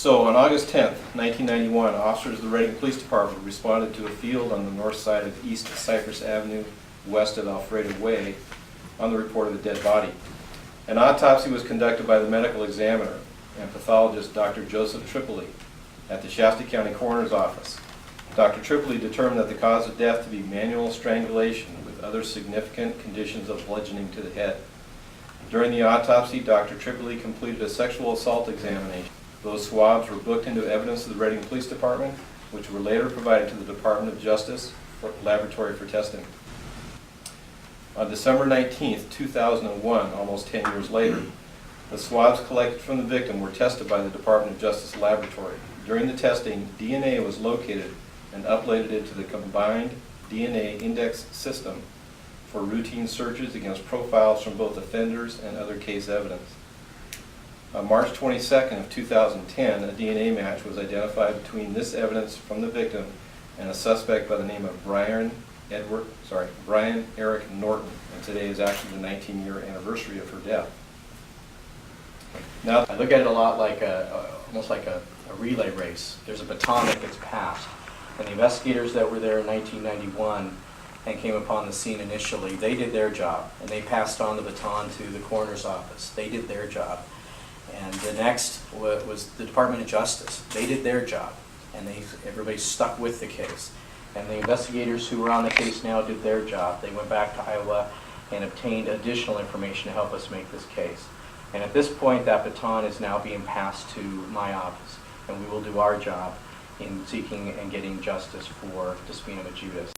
So on August 10th, 1991, officers of the Reading Police Department responded to a field on the north side of East Cypress Avenue, west of Alfredo Way, on the report of a dead body. An autopsy was conducted by the medical examiner and pathologist Dr. Joseph Tripoli at the Shasta County Coroner's Office. Dr. Tripoli determined that the cause of death to be manual strangulation with other significant conditions of bludgeoning to the head. During the autopsy, Dr. Tripoli completed a sexual assault examination. Those swabs were booked into evidence of the Reading Police Department, which were later provided to the Department of Justice for laboratory for testing. On December 19th, 2001, almost 10 years later, the swabs collected from the victim were tested by the Department of Justice laboratory. During the testing, DNA was located and uploaded into the combined DNA index system for routine searches against profiles from both offenders and other case evidence. On March 22nd of 2010, a DNA match was identified between this evidence from the victim and a suspect by the name of Brian Eric Norton, and today is actually the 19-year anniversary of her death. Now, I look at it a lot like almost like a relay race. There's a baton that gets passed, and the investigators that were there in 1991 and came upon the scene initially, they did their job, and they passed on the baton to the coroner's office. They did their job. And the next was the Department of Justice. They did their job, and everybody stuck with the case. And the investigators who are on the case now did their job. They went back to Iowa and obtained additional information to help us make this case. And at this point, that baton is now being passed to my office, and we will do our job in seeking and getting justice for Despina Majudas.